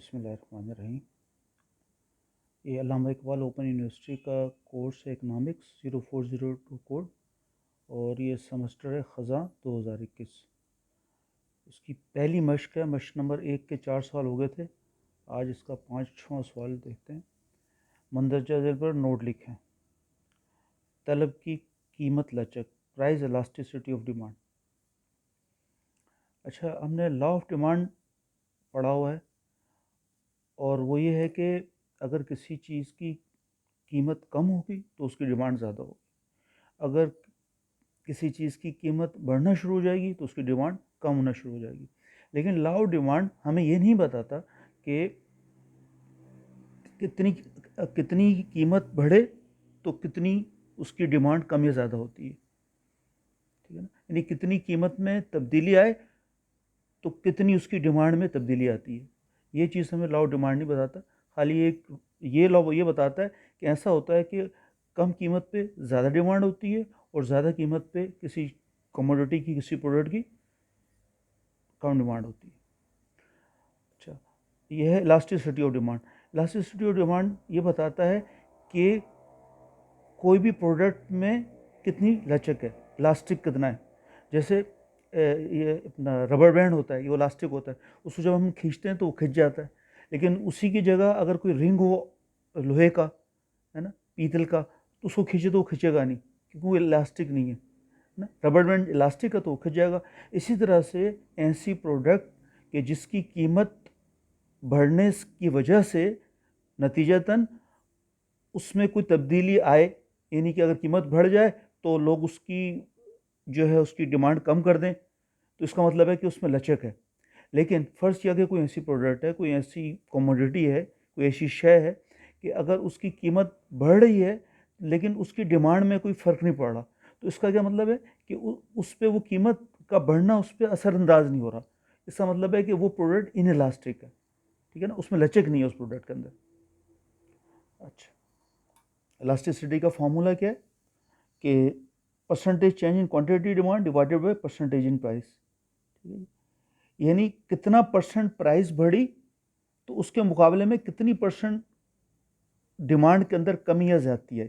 बिस्मिल्लाहिर्रहमानिर्रहीम। ये अल्लामा Iqbal open university का कोर्स है इकनॉमिक्स 0402 कोड, और ये सेमेस्टर है ख़ज़ां 2021। इसकी पहली मश्क है। मश्क नंबर 1 के 4 सवाल हो गए थे। आज इसका 5वां सवाल देखते हैं। मंदरजा झेल पर नोट लिखें। तलब की कीमत लचक, प्राइस इलास्टिसिटी ऑफ डिमांड। अच्छा, हमने लॉ ऑफ डिमांड पढ़ा हुआ है, और वो ये है कि अगर किसी चीज़ की कीमत कम होगी तो उसकी डिमांड ज़्यादा होगी। अगर किसी चीज़ की कीमत बढ़ना शुरू हो जाएगी तो उसकी डिमांड कम होना शुरू हो जाएगी। लेकिन लॉ ऑफ डिमांड हमें ये नहीं बताता कि कितनी कितनी कीमत बढ़े तो कितनी उसकी डिमांड कम या ज़्यादा होती है। ठीक है ना, यानी कितनी कीमत में तब्दीली आए तो कितनी उसकी डिमांड में तब्दीली आती है। ये चीज़ हमें लॉ ऑफ डिमांड नहीं बताता। खाली एक ये लॉ ये बताता है कि ऐसा होता है कि कम कीमत पे ज़्यादा डिमांड होती है और ज़्यादा कीमत पे किसी कमोडिटी की, किसी प्रोडक्ट की कम डिमांड होती है। अच्छा, यह है elasticity of demand. Elasticity of demand ये बताता है कि कोई भी प्रोडक्ट में कितनी लचक है, इलास्टिक कितना है। जैसे ये अपना रबर बैंड होता है, ये इलास्टिक होता है, उसको जब हम खींचते हैं तो वो खिंच जाता है। लेकिन उसी की जगह अगर कोई रिंग हो लोहे का, है ना, पीतल का, तो उसको खींचे तो वो खिंचेगा नहीं, क्योंकि वो इलास्टिक नहीं है ना। रबर बैंड इलास्टिक है तो वो खिंच जाएगा। इसी तरह से ऐसी प्रोडक्ट के जिसकी कीमत बढ़ने की वजह से नतीजतन उसमें कोई तब्दीली आए, यानी कि अगर कीमत बढ़ जाए तो लोग उसकी जो है उसकी डिमांड कम कर दें, तो इसका मतलब है कि उसमें लचक है। लेकिन फ़र्ज़ किया कि कोई ऐसी प्रोडक्ट है, कोई ऐसी कमोडिटी है, कोई ऐसी शय है कि अगर उसकी कीमत बढ़ रही है लेकिन उसकी डिमांड में कोई फ़र्क नहीं पड़ रहा, तो इसका क्या मतलब है कि उस पर वो कीमत का बढ़ना उस पर असरअंदाज नहीं हो रहा। इसका मतलब है कि वो प्रोडक्ट इनइलास्टिक है। ठीक है ना, उसमें लचक नहीं है उस प्रोडक्ट के अंदर। अच्छा, इलास्टिसिटी का फॉर्मूला क्या है कि percentage change in quantity demand divided by percentage in price. ठीक है, यानी कितना परसेंट प्राइस बढ़ी तो उसके मुकाबले में कितनी परसेंट डिमांड के अंदर कमी या ज्यादती है।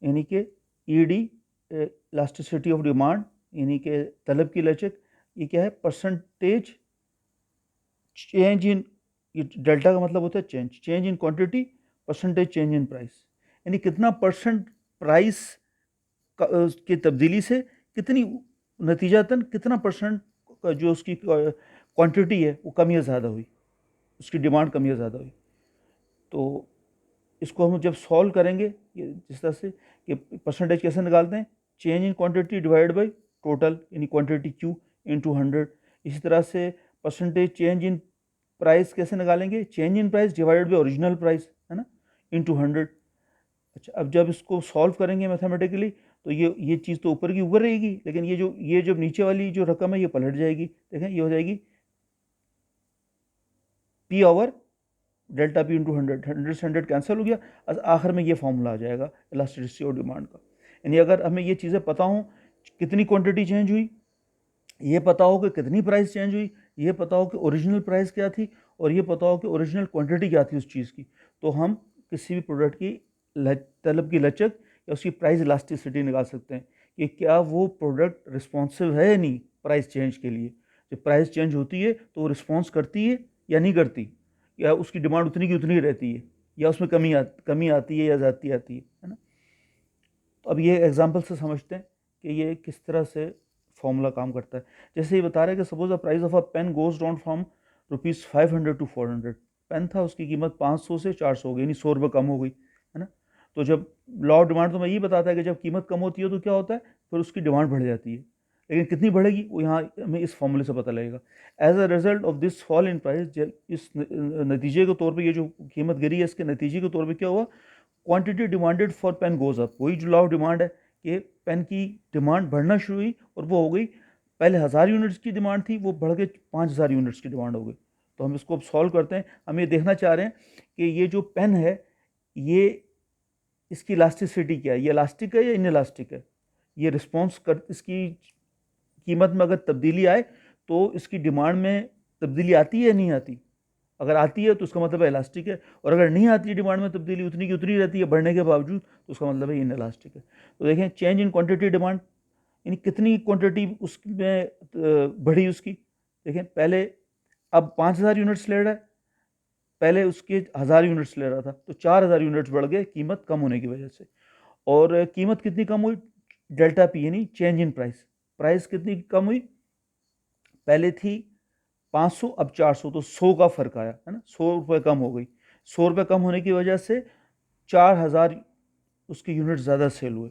यानी कि ईडी, इलास्टिसिटी ऑफ डिमांड, यानी कि तलब की लचक, ये क्या है, परसेंटेज चेंज इन, ये डेल्टा का मतलब होता है change in quantity, percentage change in price, यानी कितना परसेंट प्राइस की तब्दीली से कितनी नतीजतन कितना परसेंट जो उसकी क्वांटिटी है वो कम या ज़्यादा हुई, उसकी डिमांड कम या ज़्यादा हुई। तो इसको हम जब सॉल्व करेंगे जिस तरह से कि परसेंटेज कैसे निकालते हैं, change in quantity divide by total, यानी क्वांटिटी क्यू इंटू 100। इसी तरह से परसेंटेज चेंज इन प्राइस कैसे निकालेंगे, change in price divided by original price, है ना, इंटू 100। अच्छा, अब जब इसको सॉल्व करेंगे मैथमेटिकली तो ये चीज़ तो ऊपर की ऊपर रहेगी, लेकिन ये जो नीचे वाली जो रकम है ये पलट जाएगी। देखें, ये हो जाएगी P over delta P into 100, 100 से 100 कैंसिल हो गया, आखिर में ये फॉर्मूला आ जाएगा इलास्टिसिटी और डिमांड का। यानी अगर हमें ये चीज़ें पता हों, कितनी क्वांटिटी चेंज हुई, ये पता हो कि कितनी प्राइस चेंज हुई, ये पता हो कि ओरिजिनल प्राइस क्या थी, और ये पता हो कि ओरिजिनल क्वांटिटी क्या थी उस चीज़ की, तो हम किसी भी प्रोडक्ट की तलब की लचक या उसकी प्राइस इलास्टिसिटी निकाल सकते हैं कि क्या वो प्रोडक्ट रिस्पॉन्सिव है या नहीं प्राइस चेंज के लिए। जब प्राइस चेंज होती है तो वो रिस्पॉन्स करती है या नहीं करती, या उसकी डिमांड उतनी की उतनी रहती है, या उसमें कमी आती है या ज़्यादती आती है ना। तो अब ये एग्जांपल से समझते हैं कि ये किस तरह से फॉर्मूला काम करता है। जैसे ये बता रहा है कि suppose the price of a pen goes down from ₹500 to 400। Pen था, उसकी कीमत 500 से 400 हो गई, यानी 100 रुपये कम हो गई, है ना। तो जब लॉ ऑफ डिमांड तो मैं यही बताता है कि जब कीमत कम होती है तो क्या होता है, फिर उसकी डिमांड बढ़ जाती है। लेकिन कितनी बढ़ेगी वो यहाँ हमें इस फॉर्मूले से पता लगेगा। As a result of this fall in price, इस नतीजे के तौर पर, ये जो कीमत गिरी है इसके नतीजे के तौर पर क्या हुआ, quantity demanded for pen goes up. वही जो लॉ ऑफ डिमांड है कि पेन की डिमांड बढ़ना शुरू हुई, और वो हो गई, पहले 1000 यूनिट्स की डिमांड थी, वो बढ़ के 5000 यूनिट्स की डिमांड हो गई। तो हम इसको अब सॉल्व करते हैं। हम ये देखना चाह रहे हैं कि ये जो पेन है, ये इसकी इलास्टिसिटी क्या है, ये इलास्टिक है या इन इलास्टिक है, ये रिस्पॉन्स कर, इसकी कीमत में अगर तब्दीली आए तो इसकी डिमांड में तब्दीली आती है या नहीं आती। अगर आती है तो उसका मतलब है इलास्टिक है, और अगर नहीं आती है डिमांड में तब्दीली, उतनी की उतनी रहती है बढ़ने के बावजूद, तो उसका मतलब है इन इलास्टिक है। तो देखें चेंज इन क्वांटिटी डिमांड, यानी कितनी क्वांटिटी उसमें बढ़ी उसकी। देखें पहले अब 5,000 यूनिट्स ले रहा है, पहले उसके 1,000 यूनिट्स ले रहा था, तो 4,000 यूनिट्स बढ़ गए कीमत कम होने की वजह से। और कीमत कितनी कम हुई, डेल्टा पी यानी चेंज इन प्राइस, प्राइस कितनी कम हुई, पहले थी 500 अब 400, तो 100 का फर्क आया है ना, 100 रुपये कम हो गई। 100 रुपये कम होने की वजह से 4,000 उसके यूनिट ज़्यादा सेल हुए।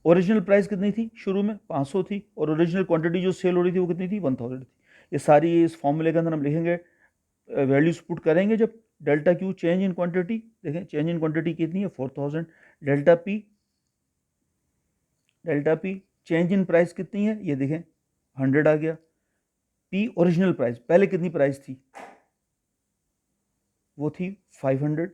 ओरिजिनल प्राइस कितनी थी शुरू में, 500 थी, और ओरिजिनल क्वांटिटी जो सेल हो रही थी वो कितनी थी, 1000 थी। ये सारी इस फॉर्मूले के अंदर हम लिखेंगे, वैल्यूज पुट करेंगे जब, delta Q change in quantity, देखें चेंज इन क्वांटिटी कितनी है 4000, delta P change in price कितनी है, ये देखें 100 आ गया। पी ओरिजिनल प्राइस, पहले कितनी प्राइस थी, वो थी 500,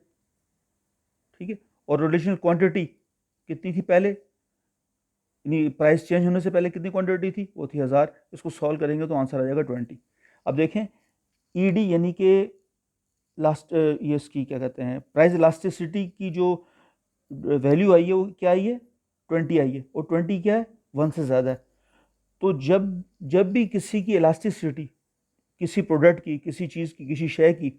ठीक है। और ओरिजिनल क्वांटिटी कितनी थी पहले, यानी प्राइस चेंज होने से पहले कितनी क्वांटिटी थी, वो थी 1000। इसको सॉल्व करेंगे तो आंसर आ जाएगा 20। अब देखें ईडी यानी कि लास्ट ये इसकी क्या कहते हैं प्राइस इलास्टिसिटी की जो वैल्यू आई है वो क्या आई है, 20 आई है, और 20 क्या है, 1 से ज़्यादा है। तो जब भी किसी की इलास्टिसिटी, किसी प्रोडक्ट की, किसी चीज़ की, किसी शय की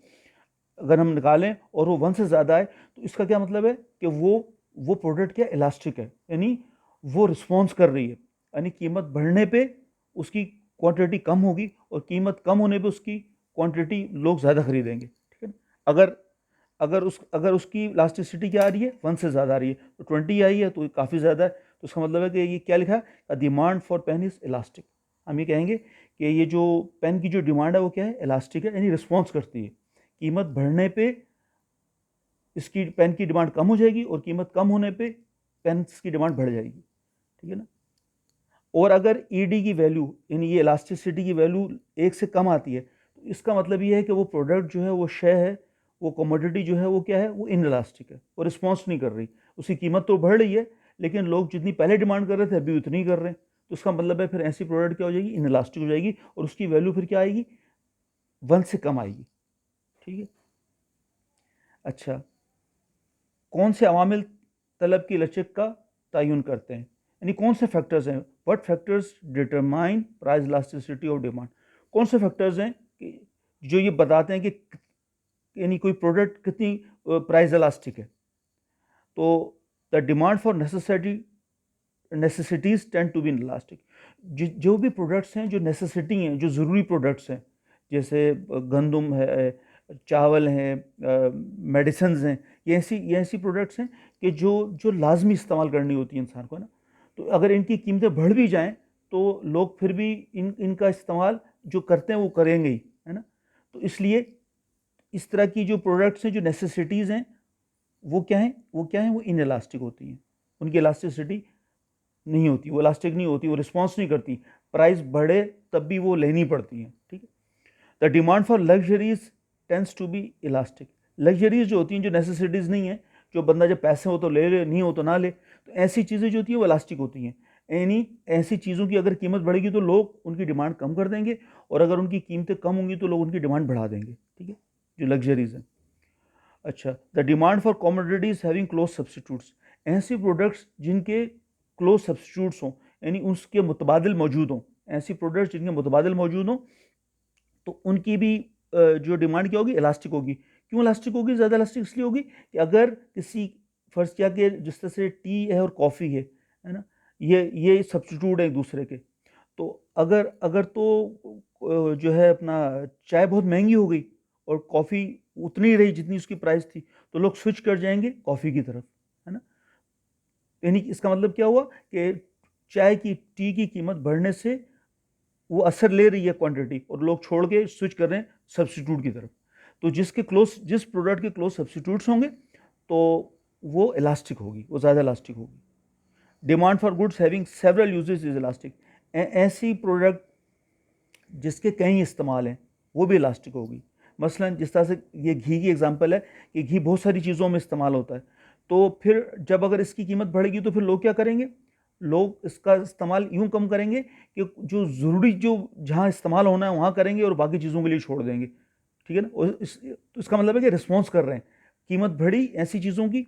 अगर हम निकालें और वो 1 से ज़्यादा है, तो इसका क्या मतलब है कि वो प्रोडक्ट क्या इलास्टिक है, यानी वो रिस्पॉन्स कर रही है, यानी कीमत बढ़ने पे उसकी क्वांटिटी कम होगी और कीमत कम होने पे उसकी क्वांटिटी लोग ज़्यादा खरीदेंगे, ठीक है ना। अगर उसकी इलास्टिसिटी क्या आ रही है, 1 से ज़्यादा आ रही है, तो 20 आई है तो काफ़ी ज़्यादा है, तो इसका मतलब है कि ये क्या लिखा है, demand for pen is elastic. हम ये कहेंगे कि ये जो पेन की जो डिमांड है वो क्या है, इलास्टिक है, यानी रिस्पॉन्स करती है। कीमत बढ़ने पे इसकी पेन की डिमांड कम हो जाएगी और कीमत कम होने पे पेन की डिमांड बढ़ जाएगी, ठीक है ना। और अगर ईडी की वैल्यू यानी ये इलास्टिसिटी की वैल्यू 1 से कम आती है, तो इसका मतलब ये है कि वो प्रोडक्ट जो है, वो शय है, वो कमोडिटी जो है वो क्या है, वो इन इलास्टिक है, वो रिस्पॉन्स नहीं कर रही। उसकी कीमत तो बढ़ रही है लेकिन लोग जितनी पहले डिमांड कर रहे थे अभी उतनी ही कर रहे हैं, तो उसका मतलब है फिर ऐसी प्रोडक्ट क्या हो जाएगी, इन इलास्टिक हो जाएगी, और उसकी वैल्यू फिर क्या आएगी, 1 से कम आएगी, ठीक है। अच्छा, कौन से अवामिल तलब की लचक का तयन करते हैं, यानी कौन से फैक्टर्स हैं, what factors determine price elasticity of demand, कौन से फैक्टर्स हैं जो ये बताते हैं कि यानी कोई प्रोडक्ट कितनी प्राइस इलास्टिक है। तो the demand for necessities tend to be elastic, जो भी प्रोडक्ट्स हैं जो नेसेसिटी हैं, जो ज़रूरी प्रोडक्ट्स हैं, जैसे गंदम है, चावल हैं, मेडिसिन्स हैं, ये ऐसी प्रोडक्ट्स हैं कि जो लाजमी इस्तेमाल करनी होती है इंसान को, है ना। तो अगर इनकी कीमतें बढ़ भी जाएं तो लोग फिर भी इनका इस्तेमाल जो करते हैं वो करेंगे ही, है ना। तो इसलिए इस तरह की जो प्रोडक्ट्स हैं, जो नेसेसिटीज़ हैं, वो क्या हैं, वो इन इलास्टिक होती हैं, उनकी इलास्टिसिटी नहीं होती, वो इलास्टिक नहीं होती, वो रिस्पॉन्स नहीं करती, प्राइस बढ़े तब भी वो लेनी पड़ती हैं, ठीक है। The demand for luxuries tends to be elastic, luxuries जो होती हैं, जो नेसेसिटीज़ नहीं है, जो बंदा जब पैसे हो तो ले ले, नहीं हो तो ना ले, तो ऐसी चीज़ें जो होती हैं वो इलास्टिक होती हैं। यानी ऐसी चीज़ों की अगर कीमत बढ़ेगी तो लोग उनकी डिमांड कम कर देंगे, और अगर उनकी कीमतें कम होंगी तो लोग उनकी डिमांड बढ़ा देंगे, ठीक है, जो लग्जरीज हैं। अच्छा, the demand for commodities having close substitutes, ऐसी प्रोडक्ट्स जिनके क्लोज सब्सटीट्यूट्स हों, यानी उसके मुतबादिल मौजूद हों, ऐसी प्रोडक्ट्स जिनके मुतबादिल मौजूद हों, तो उनकी भी जो डिमांड क्या होगी, इलास्टिक होगी। क्यों इलास्टिक होगी, ज़्यादा इलास्टिक इसलिए होगी कि अगर किसी फर्स्ट किया कि जिस तरह से टी है और कॉफ़ी है ना, ये सब्सटीट्यूट है एक दूसरे के, तो अगर अगर तो जो है अपना चाय बहुत महंगी हो गई और कॉफ़ी उतनी ही रही जितनी उसकी प्राइस थी, तो लोग स्विच कर जाएंगे कॉफ़ी की तरफ, है ना। यानी इसका मतलब क्या हुआ कि चाय की, टी की कीमत बढ़ने से वो असर ले रही है क्वांटिटी, और लोग छोड़ के स्विच कर रहे हैं सब्सटीट्यूट की तरफ। तो जिस प्रोडक्ट के क्लोज सब्सटीट्यूट्स होंगे तो वो इलास्टिक होगी, वो ज़्यादा इलास्टिक होगी। Demand for goods having several uses is elastic, ऐसी प्रोडक्ट जिसके कई इस्तेमाल हैं वो भी इलास्टिक होगी। मसलन जिस तरह से ये घी की एग्जांपल है कि घी बहुत सारी चीज़ों में इस्तेमाल होता है, तो फिर जब अगर इसकी कीमत बढ़ेगी तो फिर लोग क्या करेंगे, लोग इसका इस्तेमाल यूँ कम करेंगे कि जो ज़रूरी, जो जहाँ इस्तेमाल होना है वहाँ करेंगे और बाकी चीज़ों के लिए छोड़ देंगे, ठीक है ना। और तो इसका मतलब है कि रिस्पॉन्स कर रहे हैं। कीमत बढ़ी ऐसी चीज़ों की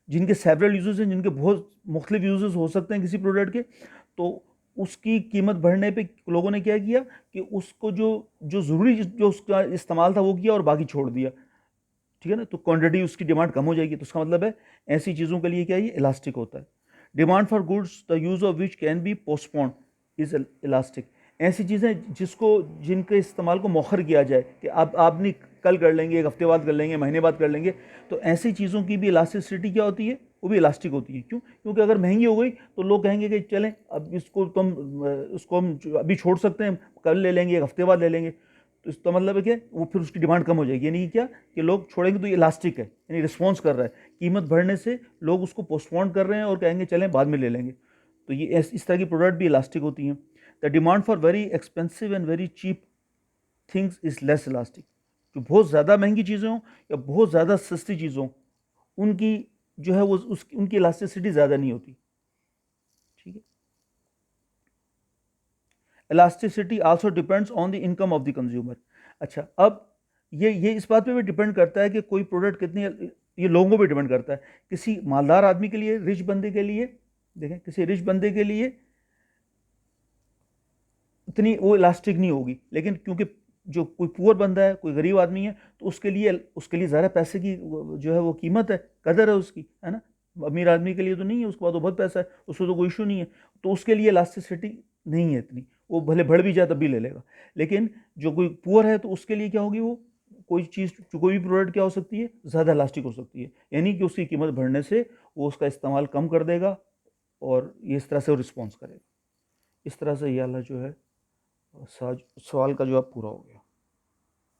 जिनके सेवरल यूजेस हैं, जिनके बहुत मुख्तलिफ यूजेस हो सकते हैं किसी प्रोडक्ट के, तो उसकी कीमत बढ़ने पे लोगों ने क्या किया कि उसको जो जो ज़रूरी जो उसका इस्तेमाल था वो किया और बाकी छोड़ दिया, ठीक है ना। तो क्वांटिटी उसकी डिमांड कम हो जाएगी। तो उसका मतलब है ऐसी चीज़ों के लिए क्या ये इलास्टिक होता है। Demand for goods the use of which can be postponed is elastic. ऐसी चीज़ें जिसको जिनके इस्तेमाल को मौखर किया जाए कि आप नहीं कल कर लेंगे, एक हफ्ते बाद कर लेंगे, महीने बाद कर लेंगे, तो ऐसी चीज़ों की भी इलास्टिसिटी क्या होती है, वो भी इलास्टिक होती है। क्यों? क्योंकि अगर महंगी हो गई तो लोग कहेंगे कि चलें अब इसको हम अभी छोड़ सकते हैं, कल ले लेंगे, एक हफ्ते बाद ले लेंगे। तो इसका मतलब है क्या, वो फिर उसकी डिमांड कम हो जाएगी। यानी कि क्या कि लोग छोड़ेंगे तो ये इलास्टिक है, यानी रिस्पॉन्स कर रहा है। कीमत बढ़ने से लोग उसको पोस्टपोन कर रहे हैं और कहेंगे चलें बाद में ले लेंगे। तो ये इस तरह की प्रोडक्ट भी इलास्टिक होती हैं। The demand for very expensive and very cheap things is less elastic. जो बहुत ज़्यादा महंगी चीज़ें हों या बहुत ज़्यादा सस्ती चीज़ें हों, उनकी जो है वो उनकी इलास्टिसिटी ज़्यादा नहीं होती, ठीक है। Elasticity also depends on the income of the consumer. अच्छा, अब ये इस बात पे भी डिपेंड करता है कि कोई प्रोडक्ट कितनी, ये लोगों पे डिपेंड करता है। किसी मालदार आदमी के लिए, रिच बंदे के लिए, देखें किसी रिच बंदे के लिए इतनी वो इलास्टिक नहीं होगी, लेकिन क्योंकि जो कोई पुअर बंदा है, कोई गरीब आदमी है, तो उसके लिए ज़्यादा पैसे की जो है वो कीमत है, कदर है उसकी, है ना। अमीर आदमी के लिए तो नहीं है, उसके पास तो बहुत पैसा है, उसको तो कोई इशू नहीं है, तो उसके लिए इलास्टिसिटी नहीं है इतनी, वो भले बढ़ भी जाए तब भी ले लेगा। लेकिन जो कोई पुअर है तो उसके लिए क्या होगी, वो कोई चीज़, कोई भी प्रोडक्ट क्या हो सकती है, ज़्यादा इलास्टिक हो सकती है, यानी कि उसकी कीमत बढ़ने से वो उसका इस्तेमाल कम कर देगा और ये इस तरह से वो रिस्पॉन्स करेगा। इस तरह से ये वाला जो है सवाल का जवाब पूरा हो गया।